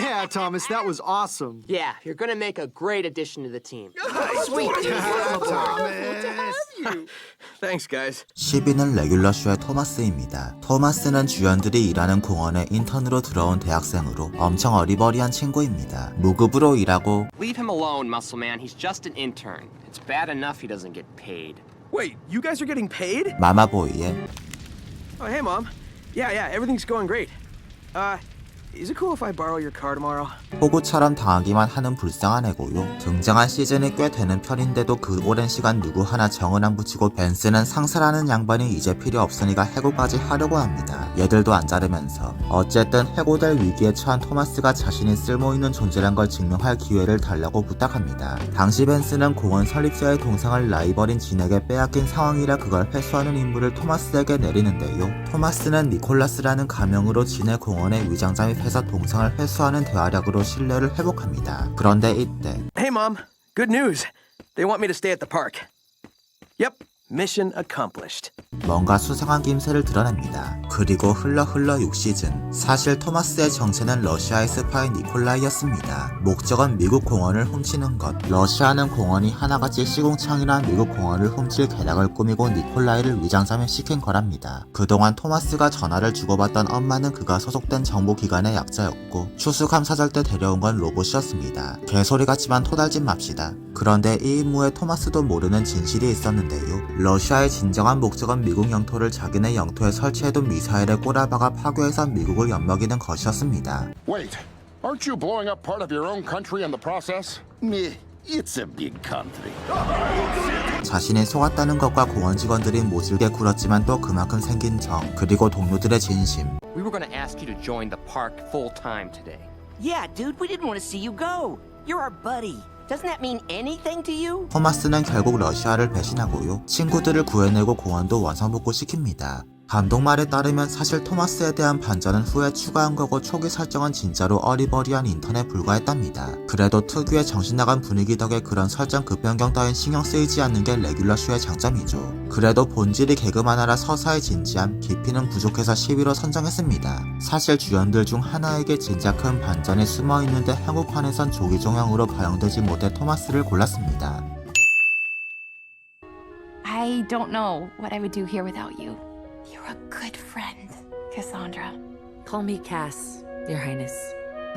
Yeah, Thomas, that was awesome. Yeah, you're gonna make a great addition to the team. Sweet. Thanks, guys. 10위는 레귤러쇼의 토마스입니다. 토마스는 주연들이 일하는 공원에 인턴으로 들어온 대학생으로 엄청 어리버리한 친구입니다. 무급으로 일하고 Leave him alone, muscle man. He's just an intern. It's bad enough he doesn't get paid. Wait, you guys are getting paid? 마마보이의 Oh, hey, Mom. Yeah, everything's going great. Is it cool if I borrow your car tomorrow? 호구처럼 당하기만 하는 불쌍한 애고요. 등장한 시즌이 꽤 되는 편인데도 그 오랜 시간 누구 하나 정을 안 붙이고 벤스는 상사라는 양반이 이제 필요 없으니까 해고까지 하려고 합니다. 얘들도 안 자르면서 어쨌든 해고될 위기에 처한 토마스가 자신이 쓸모있는 존재란 걸 증명할 기회를 달라고 부탁합니다. 당시 벤스는 공원 설립자의 동생을 라이벌인 진에게 빼앗긴 상황이라 그걸 회수하는 임무를 토마스에게 내리는데요. 토마스는 니콜라스라는 가명으로 진의 공원에 위장 잠입해서 동생을 회수하는 대화력으로 신뢰를 회복합니다. 그런데 이때 Hey, Mom. Good news. They want me to stay at the park. Yep, mission accomplished. 뭔가 수상한 김새를 드러냅니다. 그리고 흘러 6시즌. 사실 토마스의 정체는 러시아의 스파이 니콜라이였습니다. 목적은 미국 공원을 훔치는 것. 러시아는 공원이 하나같이 시궁창이나 미국 공원을 훔칠 계략을 꾸미고 니콜라이를 위장잠입시킨 거랍니다. 그동안 토마스가 전화를 주고받던 엄마는 그가 소속된 정보기관의 약자였고 추수감사절 때 데려온 건 로봇이었습니다. 개소리 같지만 토달진 맙시다. 그런데 이 임무에 토마스도 모르는 진실이 있었는데요. 러시아의 진정한 목적은 미국 영토를 자기네 영토에 설치해둔 미사일에 꼬라박아 파괴해서 미국을 엿먹이는 것이었습니다. Wait, aren't you blowing up part of your own country in the process? Me, it's a big country. 자신이 속았다는 것과 공원 직원들이 모질게 굴었지만 또 그만큼 생긴 정, 그리고 동료들의 진심. We were gonna ask you to join the park full time today. Yeah, dude, we didn't want to see you go. You're our buddy. Doesn't that mean anything to you? 토마스는 결국 러시아를 배신하고요. 친구들을 구해내고 공원도 원상복구시킵니다. 감독 말에 따르면 사실 토마스에 대한 반전은 후에 추가한 거고 초기 설정은 진짜로 어리버리한 인턴에 불과했답니다. 그래도 특유의 정신나간 분위기 덕에 그런 설정 급변경 따윈 신경 쓰이지 않는 게 레귤러쇼의 장점이죠. 그래도 본질이 개그만화라 서사의 진지함, 깊이는 부족해서 10위로 선정했습니다. 사실 주연들 중 하나에게 진짜 큰 반전이 숨어있는데 한국판에선 조기 종영으로 반영되지 못해 토마스를 골랐습니다. I don't know what I would do here without you. You're a good friend, Cassandra. Call me Cass, Your Highness.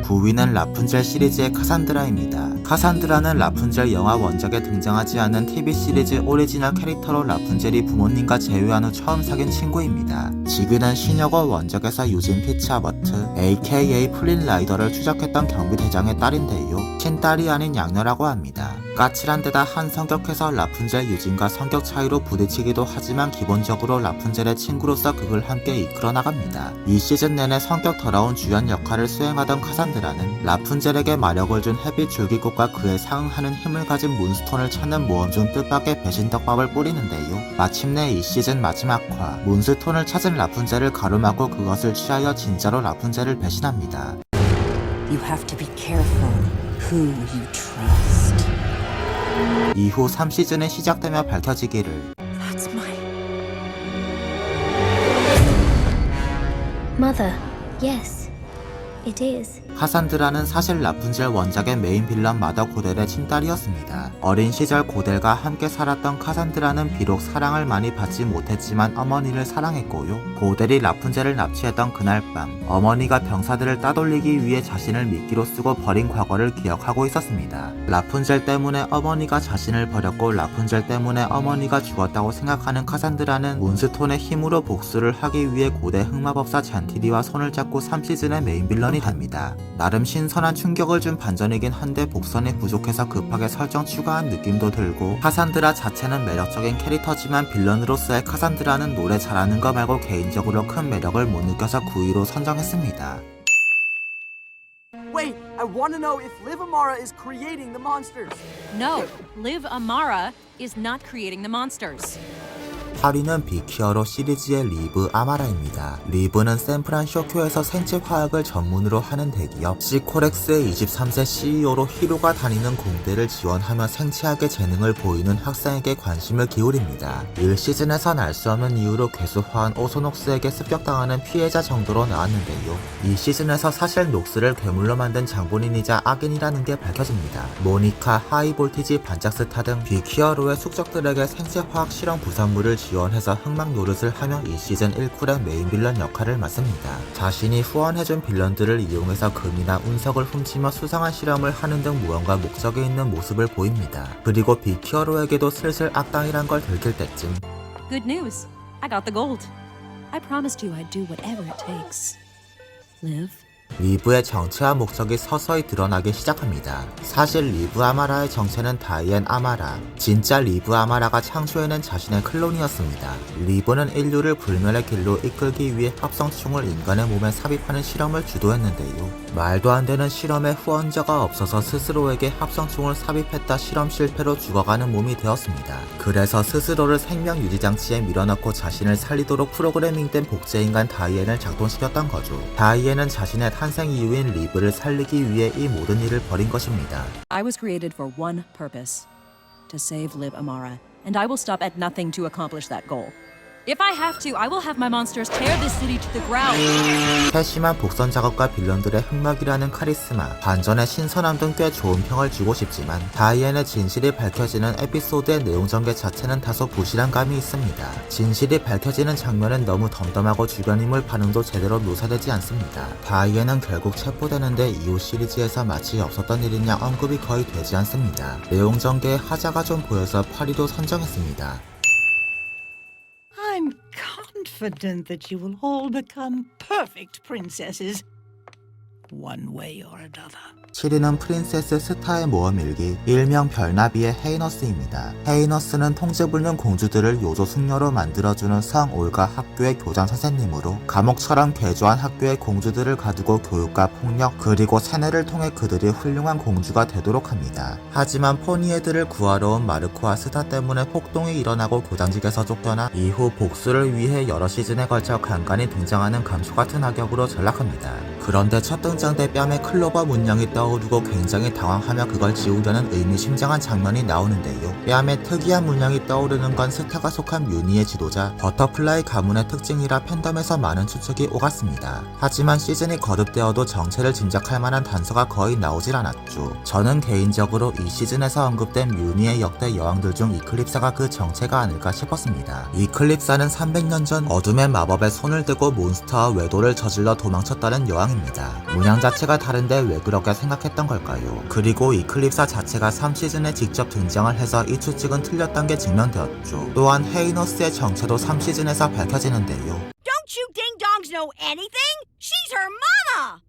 9위는 라푼젤 시리즈의 카산드라입니다. 카산드라는 라푼젤 영화 원작에 등장하지 않은 TV 시리즈 오리지널 캐릭터로 라푼젤이 부모님과 재회한 후 처음 사귄 친구입니다. 직위는 신여고 원작에서 유진 피츠아버트 aka 플린 라이더를 추적했던 경비대장의 딸인데요. 친딸이 아닌 양녀라고 합니다. 까칠한 데다 한성격해서 라푼젤 유진과 성격 차이로 부딪히기도 하지만 기본적으로 라푼젤의 친구로서 극을 함께 이끌어 나갑니다. 이 시즌 내내 성격 더러운 주연 역할을 수행하던 카산드라는 라푼젤에게 마력을 준 햇빛 줄기꽃과 그에 상응하는 힘을 가진 문스톤을 찾는 모험 중 뜻밖의 배신떡밥을 뿌리는데요. 마침내 이 시즌 마지막 화, 문스톤을 찾은 라푼젤을 가로막고 그것을 취하여 진짜로 라푼젤을 배신합니다. You have to be careful who you trust. 이후 3시즌이 시작되며 밝혀지기를 That's my... Mother, yes, it is. 카산드라는 사실 라푼젤 원작의 메인 빌런 마더 고델의 친딸이었습니다. 어린 시절 고델과 함께 살았던 카산드라는 비록 사랑을 많이 받지 못했지만 어머니를 사랑했고요. 고델이 라푼젤을 납치했던 그날 밤 어머니가 병사들을 따돌리기 위해 자신을 미끼로 쓰고 버린 과거를 기억하고 있었습니다. 라푼젤 때문에 어머니가 자신을 버렸고 라푼젤 때문에 어머니가 죽었다고 생각하는 카산드라는 문스톤의 힘으로 복수를 하기 위해 고대 흑마법사 잔티리와 손을 잡고 3시즌의 메인 빌런이 됩니다. 나름 신선한 충격을 준 반전이긴 한데 복선이 부족해서 급하게 설정 추가한 느낌도 들고 카산드라 자체는 매력적인 캐릭터지만 빌런으로서의 카산드라는 노래 잘하는 거 말고 개인적으로 큰 매력을 못 느껴서 9위로 선정했습니다. Wait, I want to know if Liv Amara is creating the monsters. No, Liv Amara is not creating the monsters. 8위는 빅히어로 시리즈의 리브 아마라입니다. 리브는 샌프란시스코에서 생체 화학을 전문으로 하는 대기업 시코렉스의 23세 CEO로 히로가 다니는 공대를 지원하며 생체학의 재능을 보이는 학생에게 관심을 기울입니다. 1시즌에선 알 수 없는 이유로 괴수화한 오소녹스에게 습격당하는 피해자 정도로 나왔는데요. 이 시즌에서 사실 녹스를 괴물로 만든 장본인이자 악인이라는 게 밝혀집니다. 모니카, 하이볼티지, 반짝스타 등 빅히어로의 숙적들에게 생체화학 실험 부산물을 지원해서 흑막 노릇을 하며 이 시즌 1쿨의 메인 빌런 역할을 맡습니다. 자신이 후원해준 빌런들을 이용해서 금이나 운석을 훔치며 수상한 실험을 하는 등 무언가 목적이 있는 모습을 보입니다. 그리고 빅히어로에게도 슬슬 악당이란 걸 들킬 때쯤 Good news. I got the gold. I promised you I'd do whatever it takes. Liv? 리브의 정체와 목적이 서서히 드러나기 시작합니다. 사실 리브 아마라의 정체는 다이앤 아마라, 진짜 리브 아마라가 창조해낸 자신의 클론이었습니다. 리브는 인류를 불멸의 길로 이끌기 위해 합성충을 인간의 몸에 삽입하는 실험을 주도했는데요. 말도 안 되는 실험에 후원자가 없어서 스스로에게 합성충을 삽입했다 실험 실패로 죽어가는 몸이 되었습니다. 그래서 스스로를 생명 유지장치에 밀어넣고 자신을 살리도록 프로그래밍된 복제인간 다이앤을 작동시켰던 거죠. 다이앤은 자신의 탄생 이유인 리브를 살리기 위해 이 모든 일을 벌인 것입니다. I was created for one purpose. To save Liv Amara. And I will stop at nothing to accomplish that goal. If I have to, I will have my monsters tear this city to the ground. 세심한 복선 작업과 빌런들의 흑막이라는 카리스마, 반전의 신선함 등 꽤 좋은 평을 주고 싶지만 다이앤의 진실이 밝혀지는 에피소드의 내용 전개 자체는 다소 부실한 감이 있습니다. 진실이 밝혀지는 장면은 너무 덤덤하고 주변 인물 반응도 제대로 묘사되지 않습니다. 다이앤은 결국 체포되는데 이후 시리즈에서 마치 없었던 일이냐 언급이 거의 되지 않습니다. 내용 전개에 하자가 좀 보여서 8위도 선정했습니다. I'm confident that you will all become perfect princesses, one way or another. 7위는 프린세스 스타의 모험일기, 일명 별나비의 헤이너스입니다. 헤이너스는 통제불능 공주들을 요조 숙녀로 만들어주는 성 올가 학교의 교장 선생님으로 감옥처럼 개조한 학교의 공주들을 가두고 교육과 폭력 그리고 세뇌를 통해 그들이 훌륭한 공주가 되도록 합니다. 하지만 포니애들을 구하러 온 마르코와 스타 때문에 폭동이 일어나고 교장직에서 쫓겨나 이후 복수를 위해 여러 시즌에 걸쳐 간간히 등장하는 감초같은 악역으로 전락합니다. 그런데 첫 등장 때 뺨에 클로버 문양이 떠오르고 굉장히 당황하며 그걸 지우려는 의미심장한 장면이 나오는데요. 뺨에 특이한 문양이 떠오르는 건 스타가 속한 뮤니의 지도자 버터플라이 가문의 특징이라 팬덤에서 많은 추측이 오갔습니다. 하지만 시즌이 거듭되어도 정체를 짐작할 만한 단서가 거의 나오질 않았죠. 저는 개인적으로 이 시즌에서 언급된 뮤니의 역대 여왕들 중 이클립사가 그 정체가 아닐까 싶었습니다. 이클립사는 300년 전 어둠의 마법에 손을 대고 몬스터와 외도를 저질러 도망쳤다는 여왕입니다. 문양 자체가 다른데 왜 그렇게 생각했던 걸까요? 그리고 이클립사 자체가 3시즌에 직접 등장을 해서 이 추측은 틀렸던 게 증명되었죠. 또한 헤이너스의 정체도 3시즌에서 밝혀지는데요. Don't you ding-dongs know anything? She's her mama!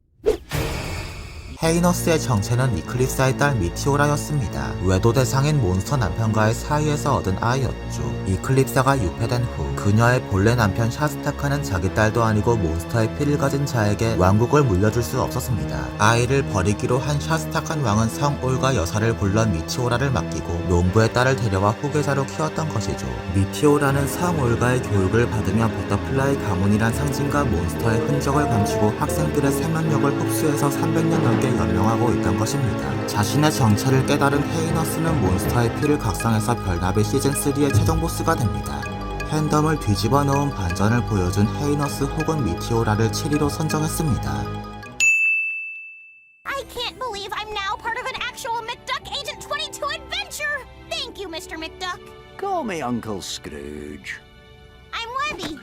헤이너스의 정체는 이클립사의 딸 미티오라였습니다. 외도 대상인 몬스터 남편과의 사이에서 얻은 아이였죠. 이클립사가 유폐된 후 그녀의 본래 남편 샤스타카는 자기 딸도 아니고 몬스터의 피를 가진 자에게 왕국을 물려줄 수 없었습니다. 아이를 버리기로 한 샤스타칸 왕은 성 올가 여사를 불러 미티오라를 맡기고 농부의 딸을 데려와 후계자로 키웠던 것이죠. 미티오라는 성 올가의 교육을 받으며 버터플라이 가문이란 상징과 몬스터의 흔적을 감추고 학생들의 생명력을 흡수해서 300년 넘게 연명하고 있던 것입니다. 자신의 정체를 깨달은 헤이너스는 몬스터의 피를 각성해서 별나비 시즌3의 최종 보스가 됩니다. 팬덤을 뒤집어 놓은 반전을 보여준 헤이너스 혹은 미티오라를 7위로 선정했습니다. I can't believe I'm now part of an actual McDuck Agent 22 adventure! Thank you, Mr. McDuck. Call me Uncle Scrooge. I'm Webby.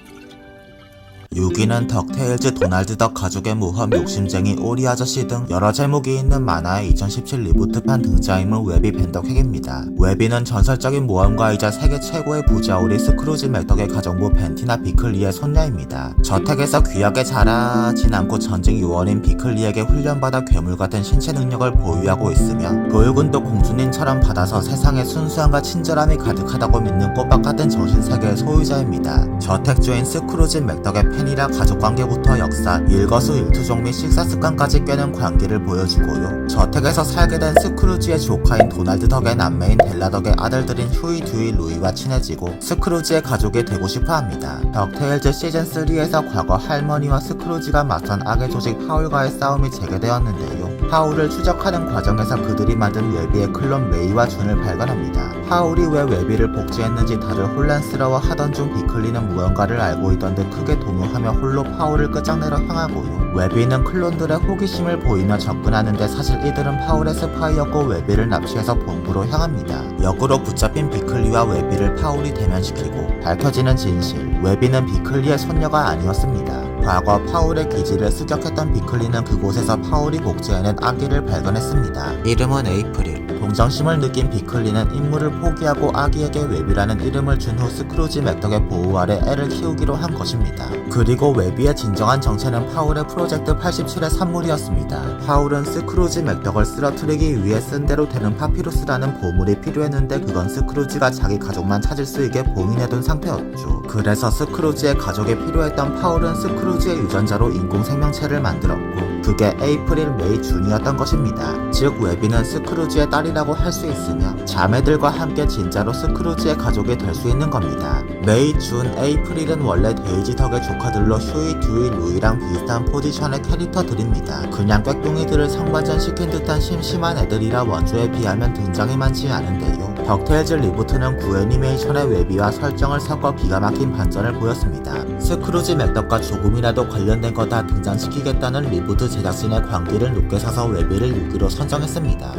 6위는 덕테일즈 도날드 덕 가족의 모험 욕심쟁이 오리 아저씨 등 여러 제목이 있는 만화의 2017 리부트판 등장인물 웨비 벤덕핵입니다. 웨비는 전설적인 모험가이자 세계 최고의 부자 오리 스크루지 맥덕의 가정부 벤티나 비클리의 손녀입니다. 저택에서 귀하게 자라진 않고 전직 요원인 비클리에게 훈련받아 괴물 같은 신체 능력을 보유하고 있으며 교육은도 공주님처럼 받아서 세상에 순수함과 친절함이 가득하다고 믿는 꼬박 같은 정신세계의 소유자입니다. 저택주인 스크루지 맥덕의 팬이라 가족관계부터 역사, 일거수일투족 및 식사습관까지 꿰는 관계를 보여주고요. 저택에서 살게 된 스크루지의 조카인 도날드 덕의 남매인 델라 덕의 아들들인 휴이, 듀이, 루이와 친해지고 스크루지의 가족이 되고 싶어합니다. 덕테일즈 시즌3에서 과거 할머니와 스크루지가 맞선 악의 조직 하울과의 싸움이 재개되었는데요. 하울을 추적하는 과정에서 그들이 만든 웨비의 클론 메이와 준을 발견합니다. 하울이 왜 웨비를 복제했는지 다들 혼란스러워하던 중 비클리는 무언가를 알고 있던 듯 크게 동요하며 홀로 파울을 끝장내러 향하고요. 웨비는 클론들의 호기심을 보이며 접근하는데 사실 이들은 파울의 스파이였고 웨비를 납치해서 본부로 향합니다. 역으로 붙잡힌 비클리와 웨비를 파울이 대면시키고 밝혀지는 진실, 웨비는 비클리의 손녀가 아니었습니다. 과거 파울의 기지를 습격했던 비클리는 그곳에서 파울이 복제해낸 아기를 발견했습니다. 이름은 에이프릴. 동정심을 느낀 비클리는 임무를 포기하고 아기에게 웨비라는 이름을 준 후 스크루지 맥덕의 보호 아래 애를 키우기로 한 것입니다. 그리고 웨비의 진정한 정체는 파울의 프로젝트 87의 산물이었습니다. 파울은 스크루지 맥덕을 쓰러뜨리기 위해 쓴 대로 되는 파피루스라는 보물이 필요했는데 그건 스크루지가 자기 가족만 찾을 수 있게 봉인해둔 상태였죠. 그래서 스크루지의 가족이 필요했던 파울은 스크루지의 유전자로 인공생명체를 만들었고 그게 에이프릴 메이 준이었던 것입니다. 즉 웨비는 스크루지의 딸이라고 할 수 있으며 자매들과 함께 진짜로 스크루지의 가족이 될 수 있는 겁니다. 메이, 준, 에이프릴은 원래 데이지 덕의 조카들로 휴이, 듀이, 루이랑 비슷한 포지션의 캐릭터들입니다. 그냥 꾀뚱이들을 성반전시킨 듯한 심심한 애들이라 원조에 비하면 등장이 많지 않은데요. 덕테일즈 리부트는 구애니메이션의 웨비와 설정을 섞어 기가 막힌 반전을 보였습니다. 스크루지 맥덕과 조금이라도 관련된 거 다 등장시키겠다는 리부트 제작진의 광기를 높게 사서 웨비를 6위로 선정했습니다.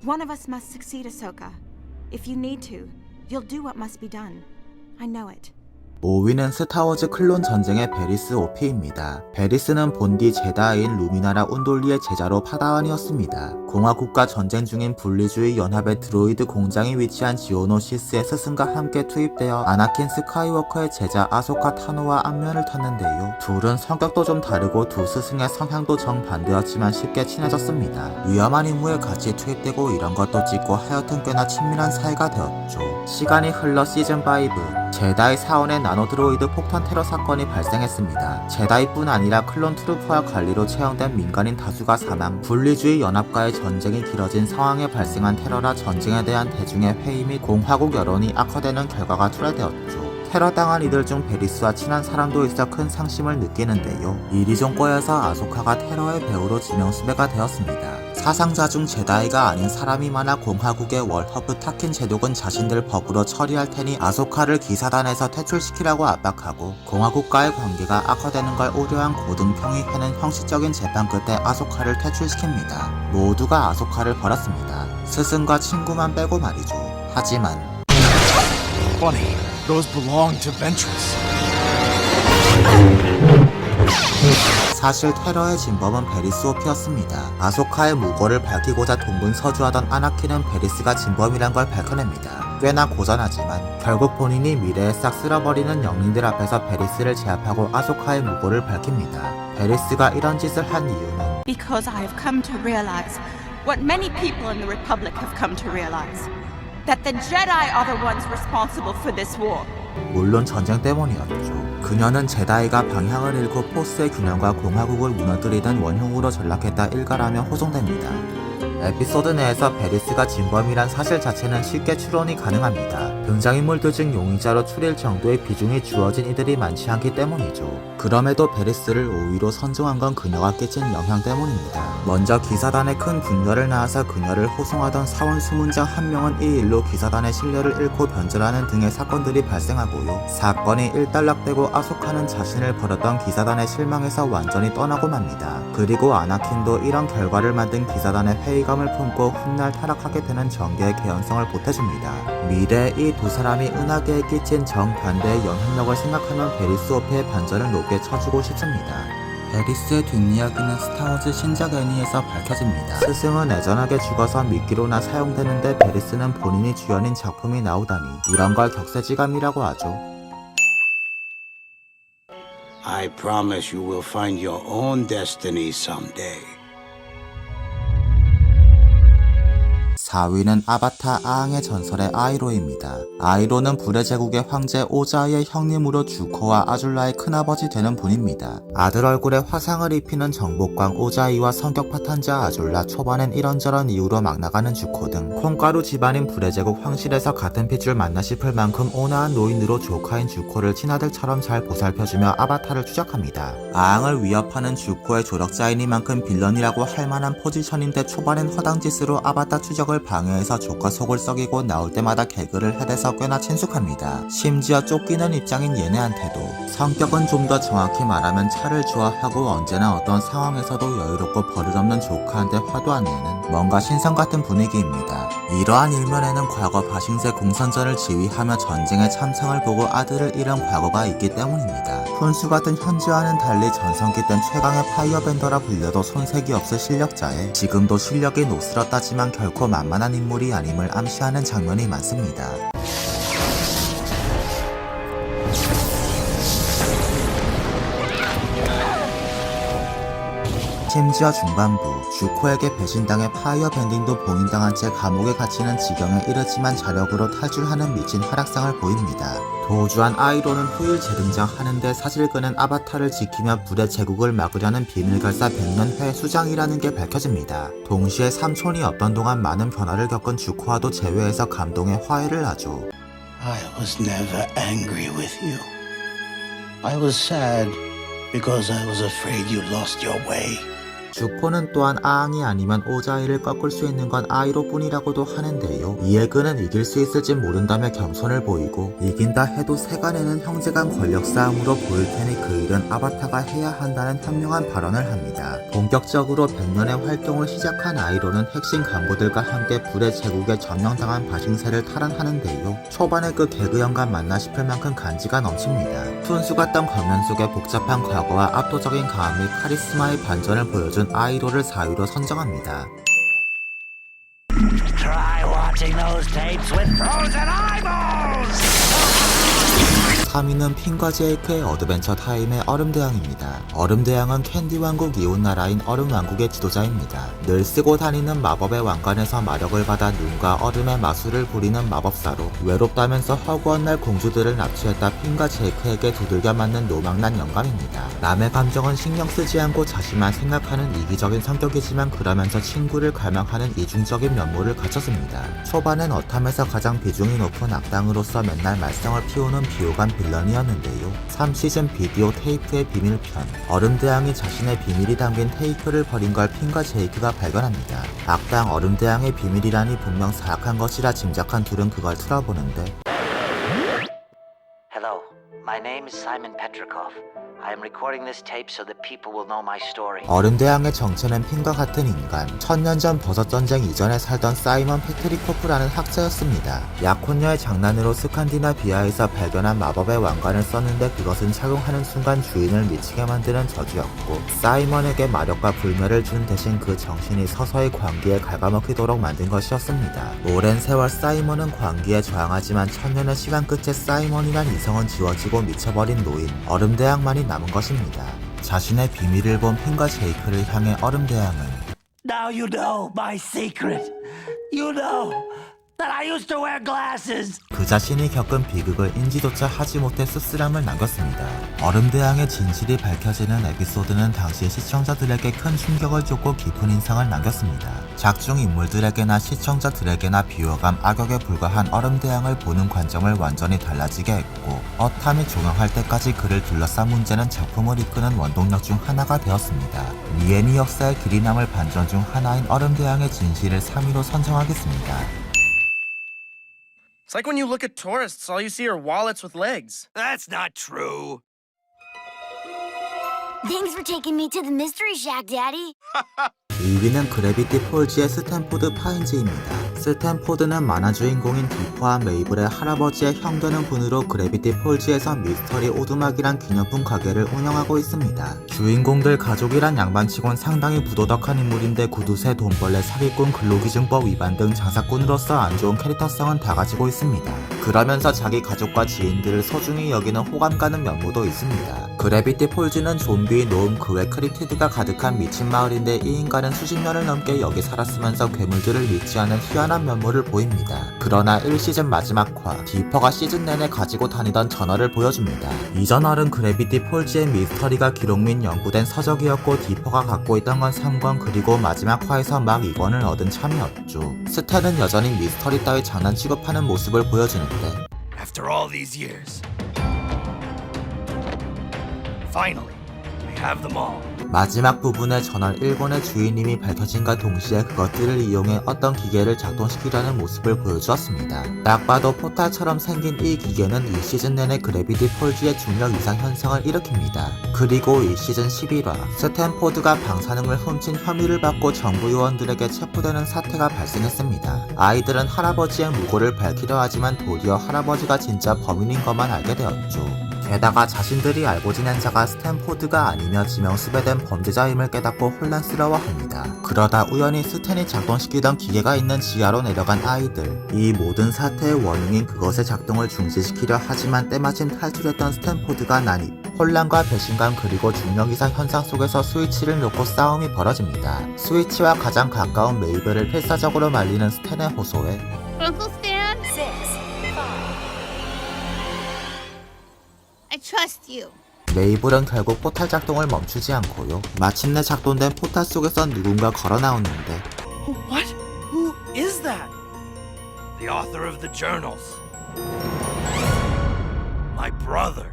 One of us must succeed Ahsoka. If you need to, you'll do what must be done. I know it. 5위는 스타워즈 클론 전쟁의 베리스 오피입니다. 베리스는 본디 제다이인 루미나라 운돌리의 제자로 파다완이었습니다. 공화국과 전쟁 중인 분리주의 연합의 드로이드 공장이 위치한 지오노시스의 스승과 함께 투입되어 아나킨 스카이워커의 제자 아소카 타노와 안면을 탔는데요. 둘은 성격도 좀 다르고 두 스승의 성향도 정반대였지만 쉽게 친해졌습니다. 위험한 임무에 같이 투입되고 이런 것도 찍고 하여튼 꽤나 친밀한 사이가 되었죠. 시간이 흘러 시즌5 제다이 사원의 나노드로이드 폭탄 테러 사건이 발생했습니다. 제다이뿐 아니라 클론 트루퍼와 관리로 채용된 민간인 다수가 사망, 분리주의 연합과의 전쟁이 길어진 상황에 발생한 테러라 전쟁에 대한 대중의 회의 및 공화국 여론이 악화되는 결과가 초래되었죠. 테러당한 이들 중 베리스와 친한 사람도 있어 큰 상심을 느끼는데요. 일이 좀 꼬여서 아소카가 테러의 배우로 지명수배가 되었습니다. 사상자 중 제다이가 아닌 사람이 많아 공화국의 월허프 타킨 제독은 자신들 법으로 처리할 테니 아소카를 기사단에서 퇴출시키라고 압박하고 공화국과의 관계가 악화되는 걸 우려한 고등평이 해는 형식적인 재판 끝에 아소카를 퇴출시킵니다. 모두가 아소카를 버렸습니다. 스승과 친구만 빼고 말이죠. 하지만 Funny. Those belong to Ventress. 사실 테러의 진범은 베리스 오피였습니다. 아소카의 무고를 밝히고자 동분서주하던 아나킨은 베리스가 진범이란 걸 밝혀냅니다. 꽤나 고전하지만 결국 본인이 미래에 싹 쓸어버리는 영린들 앞에서 베리스를 제압하고 아소카의 무고를 밝힙니다. 베리스가 이런 짓을 한 이유는 Because I have come to realize what many people in the Republic have come to realize. That the Jedi are the ones responsible for this war. 물론 전쟁 때문이었죠. 그녀는 제다이가 방향을 잃고 포스의 균형과 공화국을 무너뜨리던 원흉으로 전락했다 일가라며 호송됩니다. 에피소드 내에서 베리스가 진범이란 사실 자체는 쉽게 추론이 가능합니다. 등장인물들 중 용의자로 추릴 정도의 비중이 주어진 이들이 많지 않기 때문이죠. 그럼에도 베리스를 5위로 선정한 건 그녀가 끼친 영향 때문입니다. 먼저 기사단에 큰 분열을 낳아서 그녀를 호송하던 사원 수문장 한 명은 이 일로 기사단의 신뢰를 잃고 변절하는 등의 사건들이 발생하고요. 사건이 일단락되고 아소카는 자신을 버렸던 기사단의 실망에서 완전히 떠나고 맙니다. 그리고 아나킨도 이런 결과를 만든 기사단의 회의감을 품고 훗날 타락하게 되는 전개의 개연성을 보태줍니다. 미래에 이 두 사람이 은하계에 끼친 정반대의 영향력을 생각하면 베리스 오피의 반전을 높게 쳐주고 싶습니다. 베리스의 뒷이야기는 스타워즈 신작 애니에서 밝혀집니다. 스승은 애절하게 죽어서 미끼로나 사용되는데 베리스는 본인이 주연인 작품이 나오다니 이런 걸 격세지감이라고 하죠. I promise you will find your own destiny someday. 4위는 아바타 아앙의 전설의 아이로입니다. 아이로는 불의 제국의 황제 오자이의 형님으로 주코와 아줄라의 큰아버지 되는 분입니다. 아들 얼굴에 화상을 입히는 정복광 오자이와 성격 파탄자 아줄라, 초반엔 이런저런 이유로 막 나가는 주코 등 콩가루 집안인 불의 제국 황실에서 같은 핏줄 맞나 싶을 만큼 온화한 노인으로 조카인 주코를 친아들처럼 잘 보살펴주며 아바타를 추적합니다. 아앙을 위협하는 주코의 조력자이니만큼 빌런이라고 할 만한 포지션인데 초반엔 허당짓으로 아바타 추적을 방해해서 조카 속을 썩이고 나올 때마다 개그를 해대서 꽤나 친숙합니다. 심지어 쫓기는 입장인 얘네한테도. 성격은 좀 더 정확히 말하면 차를 좋아하고 언제나 어떤 상황에서도 여유롭고 버릇없는 조카한테 화도 안 내는 뭔가 신성 같은 분위기입니다. 이러한 일면에는 과거 바싱세 공선전을 지휘하며 전쟁에 참상을 보고 아들을 잃은 과거가 있기 때문입니다. 푼수 같은 현지와는 달리 전성기 땐 최강의 파이어밴더라 불려도 손색이 없을 실력자에 지금도 실력이 노스럽다지만 결코 만만한 인물이 아님을 암시하는 장면이 많습니다. 심지어 중반부 주코에게 배신당해 파이어밴딩도 봉인당한 채 감옥에 갇히는 지경에 이르지만 자력으로 탈출하는 미친 활약상을 보입니다. 도주한 아이로는 후일 재등장하는데 사실 그는 아바타를 지키며 불의 제국을 막으려는 비밀결사 100년회 수장이라는 게 밝혀집니다. 동시에 삼촌이 없던 동안 많은 변화를 겪은 주코와도 제외해서 감동의 화해를 하죠. I was never angry with you. I was sad because I was afraid you lost your way. 주코는 또한 아앙이 아니면 오자이를 꺾을 수 있는 건 아이로뿐이라고도 하는데요. 이에 그는 이길 수 있을지 모른다며 겸손을 보이고 이긴다 해도 세간에는 형제간 권력 싸움으로 보일 테니 그 일은 아바타가 해야 한다는 현명한 발언을 합니다. 본격적으로 100년의 활동을 시작한 아이로는 핵심 간부들과 함께 불의 제국에 점령당한 바싱세를 탈환하는데요. 초반에 그 개그 영감 맞나 싶을 만큼 간지가 넘칩니다. 푼수 같던 겉면 속에 복잡한 과거와 압도적인 강함 및 카리스마의 반전을 보여준 아이로를 4위로 선정합니다. Try watching those tapes with frozen eyeballs! 3위는 핀과 제이크의 어드벤처 타임의 얼음대왕입니다. 얼음대왕은 캔디 왕국 이웃 나라인 얼음 왕국의 지도자입니다. 늘 쓰고 다니는 마법의 왕관에서 마력을 받아 눈과 얼음의 마술을 부리는 마법사로 외롭다면서 허구한 날 공주들을 납치했다 핀과 제이크에게 두들겨 맞는 노망난 영감입니다. 남의 감정은 신경 쓰지 않고 자신만 생각하는 이기적인 성격이지만 그러면서 친구를 갈망하는 이중적인 면모를 갖췄습니다. 초반엔 어탐에서 가장 비중이 높은 악당으로서 맨날 말썽을 피우는 비호감 빌런이었는데요. 3시즌 비디오 테이프의 비밀편 얼음대왕이 자신의 비밀이 담긴 테이프를 버린 걸 핀과 제이크가 발견합니다. 악당 얼음대왕의 비밀이라니 분명 사악한 것이라 짐작한 둘은 그걸 틀어보는데 Hello, my name is Simon Petrikov. I am recording this tape so that people will know my story. 얼음대왕의 정체는 핀과 같은 인간, 1000년 전 버섯전쟁 이전에 살던 사이먼 페트리코프라는 학자였습니다. 약혼녀의 장난으로 스칸디나비아에서 발견한 마법의 왕관을 썼는데 그것은 착용하는 순간 주인을 미치게 만드는 저주였고 사이먼에게 마력과 불멸을 준 대신 그 정신이 서서히 광기에 갉아먹히도록 만든 것이었습니다. 오랜 세월 사이먼은 광기에 저항하지만 1000년의 시간 끝에 사이먼이란 이성은 지워지고 미쳐버린 노인, 얼음대왕만이 남은 것입니다. 자신의 비밀을 본 핀과 제이크를 향해 얼음대왕은 Now you know my secret. You know that I used to wear glasses. 그 자신이 겪은 비극을 인지조차 하지 못해 씁쓸함을 남겼습니다. 얼음대왕의 진실이 밝혀지는 에피소드는 당시 시청자들에게 큰 충격을 줬고 깊은 인상을 남겼습니다. 작중 인물들에게나 시청자들에게나 비호감, 악역에 불과한 얼음대왕을 보는 관점을 완전히 달라지게 했고 어탐이 종영할 때까지 그를 둘러싼 문제는 작품을 이끄는 원동력 중 하나가 되었습니다. 미애니 역사의 길이 남을 반전 중 하나인 얼음대왕의 진실을 3위로 선정하겠습니다. It's like when you look at tourists, all you see are wallets with legs. That's not true. Thanks for taking me to the Mystery Shack, Daddy. 2위는 그래비티 폴즈의 스탠포드 파인즈입니다. 스탠포드는 만화 주인공인 디포와 메이블의 할아버지의 형 되는 분으로 그래비티 폴즈에서 미스터리 오두막이란 기념품 가게를 운영하고 있습니다. 주인공들 가족이란 양반치곤 상당히 부도덕한 인물인데 구두쇠, 돈벌레, 사기꾼, 근로기준법 위반 등 장사꾼으로서 안 좋은 캐릭터성은 다 가지고 있습니다. 그러면서 자기 가족과 지인들을 소중히 여기는 호감 가는 면모도 있습니다. 그래비티 폴즈는 좀비, 노음, 그 외 크립티드가 가득한 미친 마을인데 이 인간은 수십 년을 넘게 여기 살았으면서 괴물들을 믿지 않은 희한한 편안한 면모를 보입니다. 그러나 1시즌 마지막화, 디퍼가 시즌 내내 가지고 다니던 저널을 보여줍니다. 이 저널은 그래비티 폴즈의 미스터리가 기록 및 연구된 서적이었고 디퍼가 갖고 있던 건 3권 그리고 마지막 화에서 막 2권을 얻은 참이었죠. 스탠은 여전히 미스터리 따위 장난 취급하는 모습을 보여주는데 After all these years, finally, we have them all. 마지막 부분의 저널 1권의 주인님이 밝혀진과 동시에 그것들을 이용해 어떤 기계를 작동시키려는 모습을 보여주었습니다. 딱 봐도 포탈처럼 생긴 이 기계는 이 시즌 내내 그래비티 폴즈의 중력 이상 현상을 일으킵니다. 그리고 이 시즌 11화, 스탠포드가 방사능을 훔친 혐의를 받고 정부 요원들에게 체포되는 사태가 발생했습니다. 아이들은 할아버지의 무고를 밝히려 하지만 도리어 할아버지가 진짜 범인인 것만 알게 되었죠. 게다가 자신들이 알고 지낸 자가 스탠포드가 아니며 지명수배된 범죄자임을 깨닫고 혼란스러워합니다. 그러다 우연히 스탠이 작동시키던 기계가 있는 지하로 내려간 아이들. 이 모든 사태의 원흉인 그것의 작동을 중지시키려 하지만 때마침 탈출했던 스탠포드가 난입. 혼란과 배신감 그리고 중력 이상 현상 속에서 스위치를 놓고 싸움이 벌어집니다. 스위치와 가장 가까운 메이블을 필사적으로 말리는 스탠의 호소에 Uncle Stan? 6, 5. I trust you. 메이블은 결국 포탈 작동을 멈추지 않고요. 마침내 작동된 포탈 속에서 누군가 걸어 나오는데 What? Who is that? The author of the journals. My brother.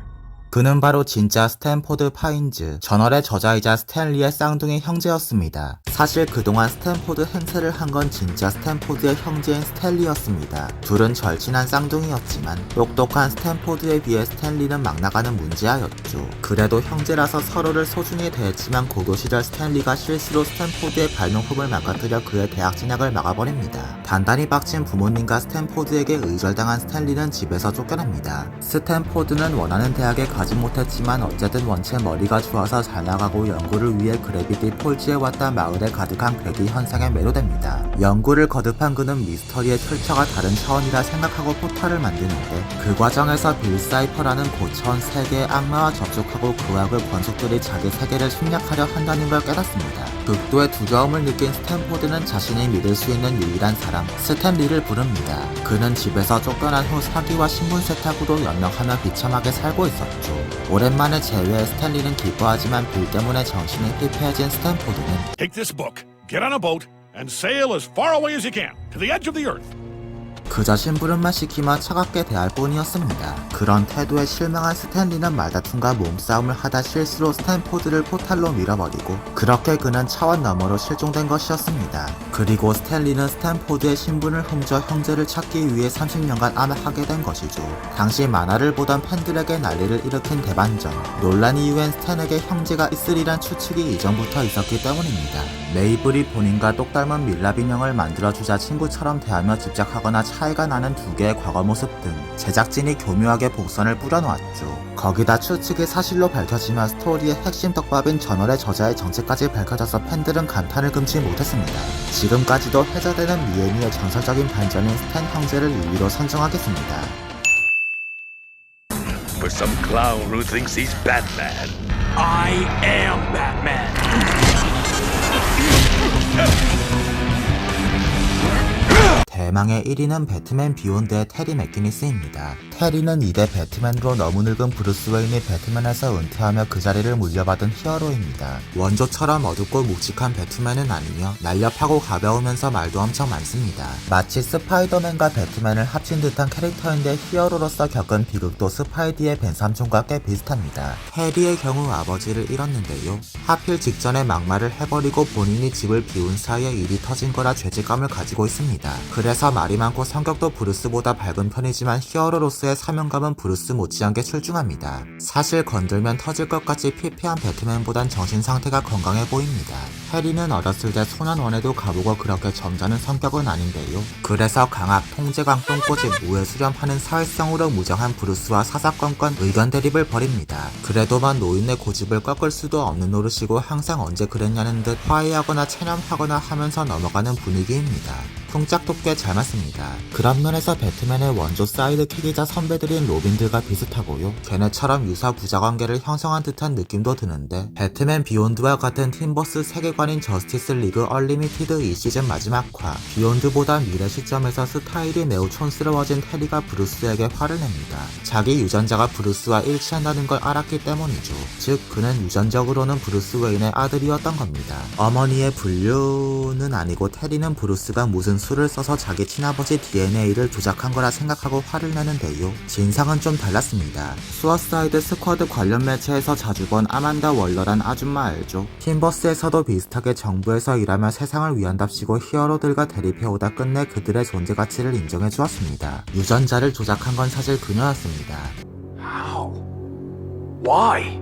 그는 바로 진짜 스탠포드 파인즈, 저널의 저자이자 스탠리의 쌍둥이 형제였습니다. 사실 그동안 스탠포드 행세를 한 건 진짜 스탠포드의 형제인 스탠리였습니다. 둘은 절친한 쌍둥이였지만 똑똑한 스탠포드에 비해 스탠리는 막 나가는 문제아였죠. 그래도 형제라서 서로를 소중히 대했지만 고교 시절 스탠리가 실수로 스탠포드의 발명품을 망가뜨려 그의 대학 진학을 막아버립니다. 단단히 빡친 부모님과 스탠포드에게 의절당한 스탠리는 집에서 쫓겨납니다. 스탠포드는 원하는 대학에 가지 못했지만 어쨌든 원체 머리가 좋아서 잘 나가고 연구를 위해 그래비티 폴즈에 왔다 마을에 가득한 괴기 현상에 매료됩니다. 연구를 거듭한 그는 미스터리의 출처가 다른 차원이라 생각하고 포탈을 만드는데 그 과정에서 빌 사이퍼라는 고차원 세계의 악마와 접촉하고 그 악을 권속들이 자기 세계를 침략하려 한다는 걸 깨닫습니다. 극도의 두려움을 느낀 스탠포드는 자신이 믿을 수 있는 유일한 사람 스탠리를 부릅니다. 그는 집에서 쫓겨난 후 사기와 신분 세탁으로 연명하며 비참하게 살고 있었죠. 오랜만에 재회해 스탠리는 기뻐하지만 빌 때문에 정신이 피폐해진 스탠포드는 Take this book, get on a boat, and sail as far away as you can to the edge of the earth. 그저 심부름만 시키며 차갑게 대할 뿐이었습니다. 그런 태도에 실망한 스탠리는 말다툼과 몸싸움을 하다 실수로 스탠포드를 포탈로 밀어버리고 그렇게 그는 차원 너머로 실종된 것이었습니다. 그리고 스탠리는 스탠포드의 신분을 훔쳐 형제를 찾기 위해 30년간 암약하게 된 것이죠. 당시 만화를 보던 팬들에게 난리를 일으킨 대반전. 논란 이후엔 스탠에게 형제가 있으리란 추측이 이전부터 있었기 때문입니다. 메이블이 본인과 똑 닮은 밀랍 인형을 만들어주자 친구처럼 대하며 집착하거나 차이가 나는 두 개의 과거 모습 등 제작진이 교묘하게 복선을 뿌려놓았죠. 거기다 추측이 사실로 밝혀지며 스토리의 핵심 떡밥인 저널의 저자의 정체까지 밝혀져서 팬들은 감탄을 금치 못했습니다. 지금까지도 회자되는 미애니의 전설적인 반전인 스탠 형제를 2위로 선정하겠습니다. For some clown who thinks he's Batman, I am Batman. 대망의 1위는 배트맨 비욘드의 테리 맥기니스입니다. 테리는 2대 배트맨으로 너무 늙은 브루스 웨인이 배트맨에서 은퇴하며 그 자리를 물려받은 히어로입니다. 원조처럼 어둡고 묵직한 배트맨은 아니며 날렵하고 가벼우면서 말도 엄청 많습니다. 마치 스파이더맨과 배트맨을 합친 듯한 캐릭터인데 히어로로서 겪은 비극도 스파이디의 벤삼촌과 꽤 비슷합니다. 테리의 경우 아버지를 잃었는데요. 하필 직전에 막말을 해버리고 본인이 집을 비운 사이에 일이 터진 거라 죄책감을 가지고 있습니다. 그래서 말이 많고 성격도 브루스보다 밝은 편이지만 히어로로서의 사명감은 브루스 못지않게 출중합니다. 사실 건들면 터질 것 같이 피폐한 배트맨보단 정신상태가 건강해 보입니다. 해리는 어렸을 때 소년원에도 가보고 그렇게 점잖은 성격은 아닌데요. 그래서 강압, 통제광, 똥꼬집, 우회 수렴하는 사회성으로 무정한 브루스와 사사건건 의견 대립을 벌입니다. 그래도만 노인의 고집을 꺾을 수도 없는 노릇이고 항상 언제 그랬냐는 듯 화해하거나 체념하거나 하면서 넘어가는 분위기입니다. 쿵짝도 꽤 잘 맞습니다. 그런 면에서 배트맨의 원조 사이드킥이자 선배들인 로빈들과 비슷하고요. 걔네처럼 유사 부자관계를 형성한 듯한 느낌도 드는데 배트맨 비욘드와 같은 팀버스 세계관인 저스티스 리그 얼리미티드 이 시즌 마지막 화, 비욘드보다 미래 시점에서 스타일이 매우 촌스러워진 테리가 브루스에게 화를 냅니다. 자기 유전자가 브루스와 일치한다는 걸 알았기 때문이죠. 즉 그는 유전적으로는 브루스 웨인의 아들이었던 겁니다. 어머니의 분류는 아니고 테리는 브루스가 무슨 수를 써서 자기 친아버지 DNA를 조작한 거라 생각하고 화를 내는데요. 진상은 좀 달랐습니다. 수어사이드 스쿼드 관련 매체에서 자주 본 아만다 월러란 아줌마 알죠? 팀버스에서도 비슷하게 정부에서 일하며 세상을 위한답시고 히어로들과 대립해오다 끝내 그들의 존재 가치를 인정해 주었습니다. 유전자를 조작한 건 사실 그녀였습니다. How? Why?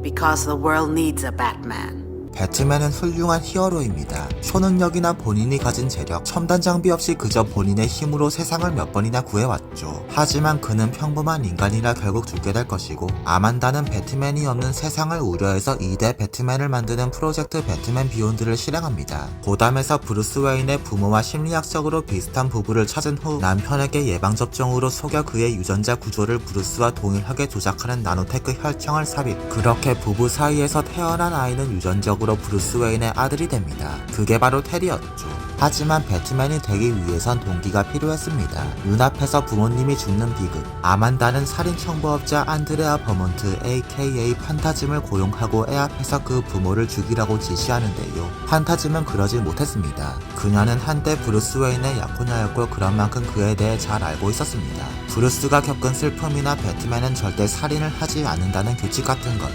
Because the world needs a Batman. 배트맨은 훌륭한 히어로입니다. 초능력이나 본인이 가진 재력, 첨단 장비 없이 그저 본인의 힘으로 세상을 몇 번이나 구해왔죠. 하지만 그는 평범한 인간이라 결국 죽게 될 것이고 아만다는 배트맨이 없는 세상을 우려해서 2대 배트맨을 만드는 프로젝트 배트맨 비욘드를 실행합니다. 고담에서 브루스 웨인의 부모와 심리학적으로 비슷한 부부를 찾은 후 남편에게 예방접종으로 속여 그의 유전자 구조를 브루스와 동일하게 조작하는 나노테크 혈청을 삽입. 그렇게 부부 사이에서 태어난 아이는 유전적으로 브루스 웨인의 아들이 됩니다. 그게 바로 테리였죠. 하지만 배트맨이 되기 위해선 동기가 필요했습니다. 눈앞에서 부모님이 죽는 비극. 아만다는 살인청부업자 안드레아 버몬트 aka 판타즘을 고용하고 애 앞에서 그 부모를 죽이라고 지시하는데요. 판타즘은 그러지 못했습니다. 그녀는 한때 브루스 웨인의 약혼녀였고 그런 만큼 그에 대해 잘 알고 있었습니다. 브루스가 겪은 슬픔이나 배트맨은 절대 살인을 하지 않는다는 규칙 같은 것.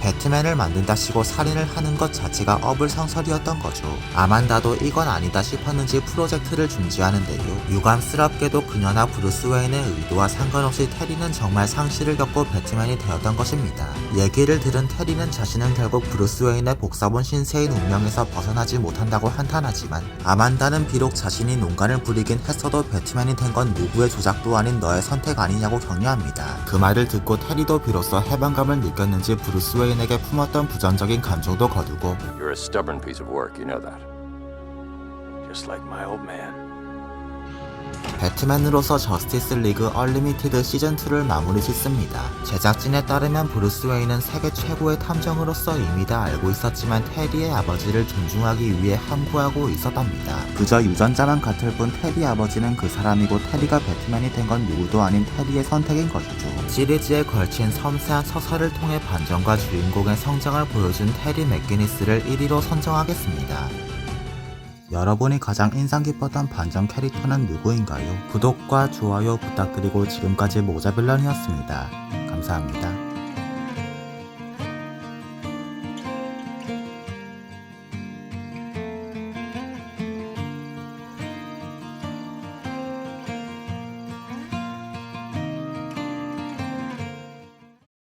배트맨을 만든다시고 살인을 하는 것 자체가 어불성설이었던 거죠. 아만다도 이건 아니다 싶었는지 프로젝트를 중지하는데요. 유감스럽게도 그녀나 브루스 웨인의 의도와 상관없이 테리는 정말 상실을 겪고 배트맨이 되었던 것입니다. 얘기를 들은 테리는 자신은 결국 브루스 웨인의 복사본 신세인 운명에서 벗어나지 못한다고 한탄하지만 아만다는 비록 자신이 농간을 부리긴 했어도 배트맨이 된 건 누구의 조작도 아닌 너의 선택 아니냐고 격려합니다. 그 말을 듣고 테리도 비로소 해방감을 느꼈는지 브루스 웨인에게 품었던 부정적인 감정도 거두고 You're a stubborn piece of work, you know that. Just like my old man. 배트맨으로서 저스티스 리그 얼리미티드 시즌2를 마무리 짓습니다. 제작진에 따르면 브루스 웨인은 세계 최고의 탐정으로서 이미 다 알고 있었지만 테리의 아버지를 존중하기 위해 함구하고 있었답니다. 그저 유전자만 같을 뿐 테리 아버지는 그 사람이고 테리가 배트맨이 된 건 누구도 아닌 테리의 선택인 것이죠. 시리즈에 걸친 섬세한 서사를 통해 반전과 주인공의 성장을 보여준 테리 맥기니스를 1위로 선정하겠습니다. 여러분이 가장 인상 깊었던 반전 캐릭터는 누구인가요? 구독과 좋아요 부탁드리고 지금까지 모자빌런이었습니다. 감사합니다.